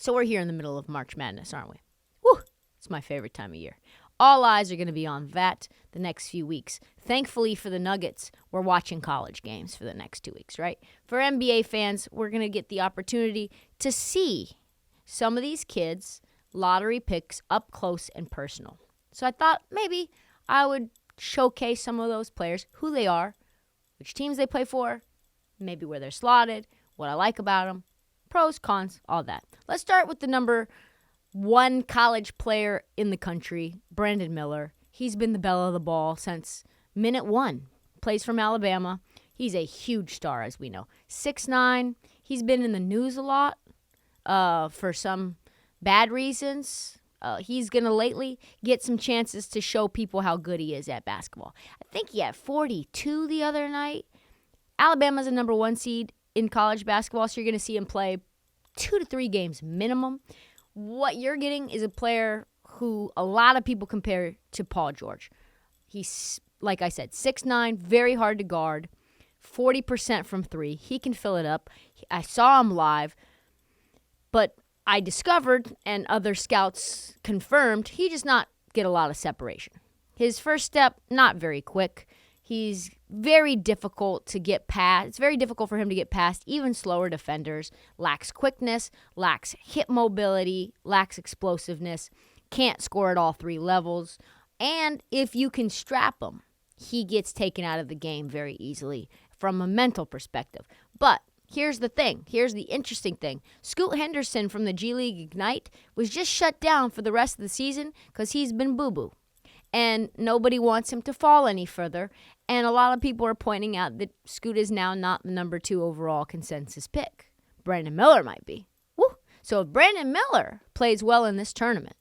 So we're here in the middle of March Madness, aren't we? Woo! It's my favorite time of year. All eyes are going to be on that the next few weeks. Thankfully for the Nuggets, we're watching college games for the next 2 weeks, right? For NBA fans, we're going to get the opportunity to see some of these kids' lottery picks up close and personal. So I thought maybe I would showcase some of those players, who they are, which teams they play for, maybe where they're slotted, what I like about them, pros, cons, all that. Let's start with the number one college player in the country, Brandon Miller. He's been the belle of the ball since minute one. Plays from Alabama. He's a huge star, as we know. 6'9". He's been in the news a lot for some bad reasons. He's going to lately get some chances to show people how good he is at basketball. I think he had 42 the other night. Alabama's a number one seed in college basketball, so you're going to see him play 2 to 3 games minimum. What you're getting is a player who a lot of people compare to Paul George. He's, like I said, 6'9", very hard to guard, 40% from three. He can fill it up. I saw him live, but I discovered, and other scouts confirmed, he does not get a lot of separation. His first step, not very quick. He's very difficult to get past. It's very difficult for him to get past even slower defenders. Lacks quickness, lacks hip mobility, lacks explosiveness. Can't score at all 3 levels. And if you can strap him, he gets taken out of the game very easily from a mental perspective. But here's the thing. Here's the interesting thing. Scoot Henderson from the G League Ignite was just shut down for the rest of the season because he's been boo-boo. And nobody wants him to fall any further. And a lot of people are pointing out that Scoot is now not the number 2 overall consensus pick. Brandon Miller might be. Woo! So if Brandon Miller plays well in this tournament,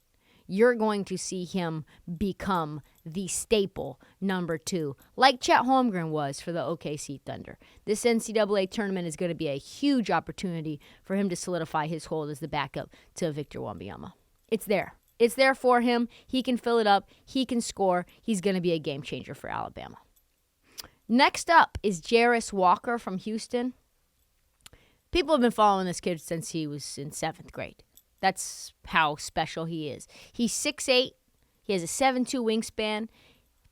you're going to see him become the staple number 2, like Chet Holmgren was for the OKC Thunder. This NCAA tournament is going to be a huge opportunity for him to solidify his hold as the backup to Victor Wembanyama. It's there. It's there for him. He can fill it up. He can score. He's going to be a game changer for Alabama. Next up is Jarris Walker from Houston. People have been following this kid since he was in 7th grade. That's how special he is. He's 6'8". He has a 7'2" wingspan.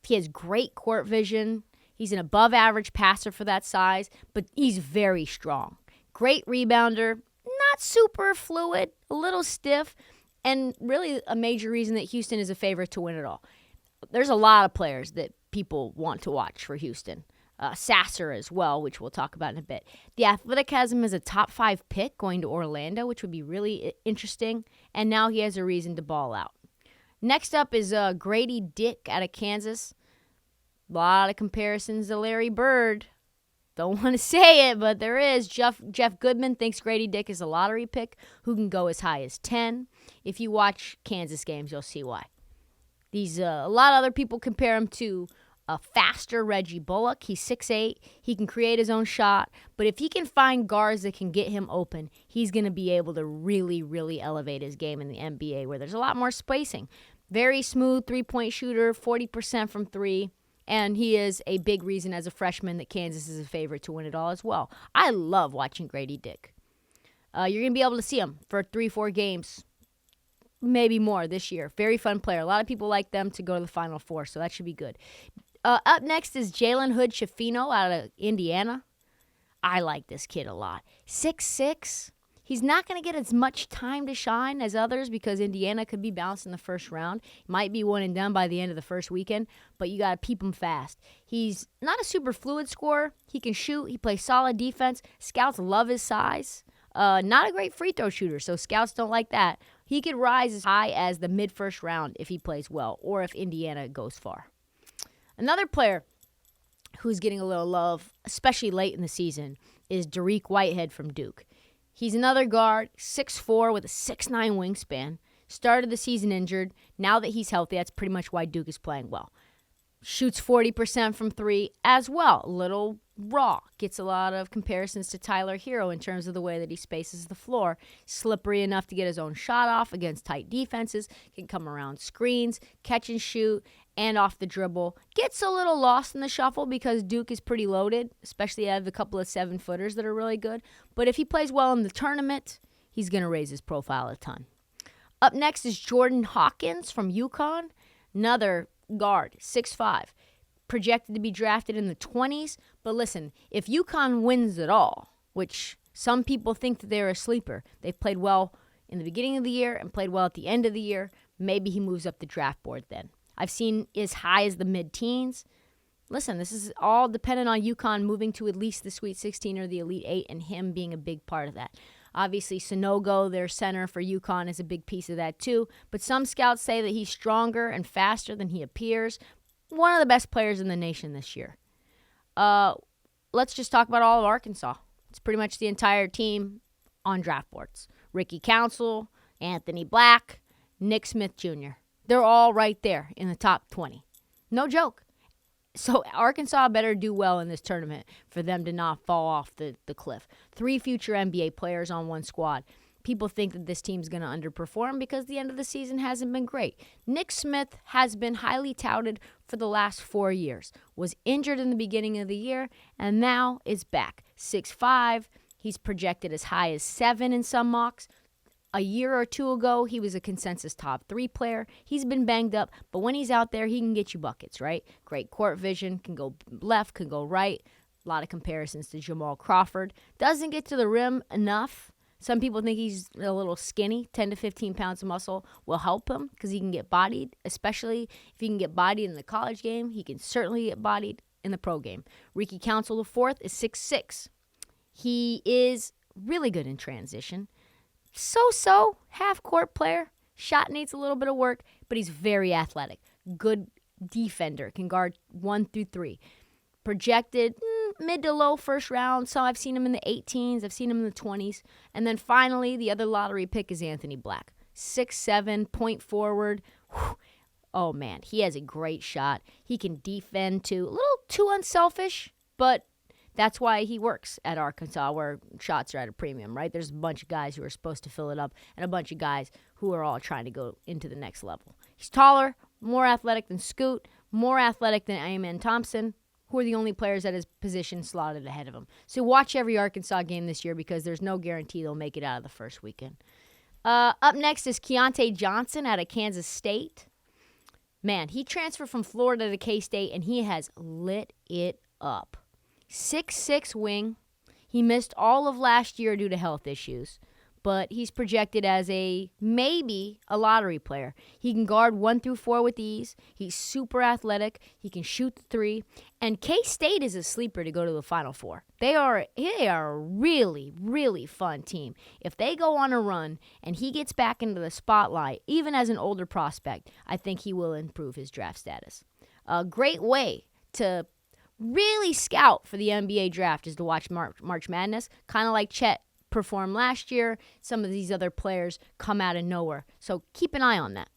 He has great court vision. He's an above-average passer for that size, but he's very strong. Great rebounder. Not super fluid. A little stiff. And really a major reason that Houston is a favorite to win it all. There's a lot of players that people want to watch for Houston. Sasser as well, which we'll talk about in a bit. The Athletic has him as a top 5 pick going to Orlando, which would be really interesting. And now he has a reason to ball out. Next up is Grady Dick out of Kansas. A lot of comparisons to Larry Bird. Don't want to say it, but there is. Jeff Goodman thinks Grady Dick is a lottery pick who can go as high as 10. If you watch Kansas games, you'll see why. A lot of other people compare him to a faster Reggie Bullock. He's 6'8". He can create his own shot. But if he can find guards that can get him open, he's going to be able to really, really elevate his game in the NBA where there's a lot more spacing. Very smooth three-point shooter, 40% from three. And he is a big reason as a freshman that Kansas is a favorite to win it all as well. I love watching Grady Dick. You're going to be able to see him for 3-4 games, maybe more this year. Very fun player. A lot of people like them to go to the Final Four, so that should be good. Up next is Jalen Hood-Schifino out of Indiana. I like this kid a lot. 6'6". He's not going to get as much time to shine as others because Indiana could be bounced in the first round. Might be one and done by the end of the first weekend, but you got to peep him fast. He's not a super fluid scorer. He can shoot. He plays solid defense. Scouts love his size. Not a great free throw shooter, so scouts don't like that. He could rise as high as the mid-first round if he plays well or if Indiana goes far. Another player who's getting a little love, especially late in the season, is Dariq Whitehead from Duke. He's another guard, 6'4", with a 6'9" wingspan. Started the season injured. Now that he's healthy, that's pretty much why Duke is playing well. Shoots 40% from three as well. A little raw. Gets a lot of comparisons to Tyler Hero in terms of the way that he spaces the floor. Slippery enough to get his own shot off against tight defenses. Can come around screens, catch and shoot, and off the dribble. Gets a little lost in the shuffle because Duke is pretty loaded, especially out of a couple of 7-footers that are really good. But if he plays well in the tournament, he's going to raise his profile a ton. Up next is Jordan Hawkins from UConn, another guard, 6'5", projected to be drafted in the 20s. But listen, if UConn wins it all, which some people think that they're a sleeper, they've played well in the beginning of the year and played well at the end of the year, maybe he moves up the draft board then. I've seen as high as the mid-teens. Listen, this is all dependent on UConn moving to at least the Sweet 16 or the Elite 8 and him being a big part of that. Obviously, Sonogo, their center for UConn, is a big piece of that too. But some scouts say that he's stronger and faster than he appears. One of the best players in the nation this year. Let's just talk about all of Arkansas. It's pretty much the entire team on draft boards. Ricky Council, Anthony Black, Nick Smith Jr. They're all right there in the top 20. No joke. So Arkansas better do well in this tournament for them to not fall off the cliff. 3 future NBA players on one squad. People think that this team's going to underperform because the end of the season hasn't been great. Nick Smith has been highly touted for the last 4 years. Was injured in the beginning of the year and now is back. 6'5". He's projected as high as 7 in some mocks. A year or two ago, he was a consensus top 3 player. He's been banged up, but when he's out there, he can get you buckets, right? Great court vision, can go left, can go right. A lot of comparisons to Jamal Crawford. Doesn't get to the rim enough. Some people think he's a little skinny. 10 to 15 pounds of muscle will help him because he can get bodied, especially if he can get bodied in the college game. He can certainly get bodied in the pro game. Ricky Council IV is 6'6". He is really good in transition. So-so, half-court player. Shot needs a little bit of work, but he's very athletic. Good defender. Can guard 1 through 3. Projected mid to low first round. So I've seen him in the 18s. I've seen him in the 20s. And then finally, the other lottery pick is Anthony Black. 6'7", point forward. Whew. Oh, man, he has a great shot. He can defend too. A little too unselfish, but that's why he works at Arkansas, where shots are at a premium, right? There's a bunch of guys who are supposed to fill it up and a bunch of guys who are all trying to go into the next level. He's taller, more athletic than Scoot, more athletic than Amen Thompson, who are the only players at his position slotted ahead of him. So watch every Arkansas game this year because there's no guarantee they'll make it out of the first weekend. Up next is Keontae Johnson out of Kansas State. Man, he transferred from Florida to K-State, and he has lit it up. 6'6" wing. He missed all of last year due to health issues, but he's projected as maybe a lottery player. He can guard 1 through 4 with ease. He's super athletic. He can shoot the 3. And K-State is a sleeper to go to the Final Four. They are a really, really fun team. If they go on a run and he gets back into the spotlight, even as an older prospect, I think he will improve his draft status. A great way to really scout for the NBA draft is to watch March Madness, kind of like Chet performed last year. Some of these other players come out of nowhere. So keep an eye on that.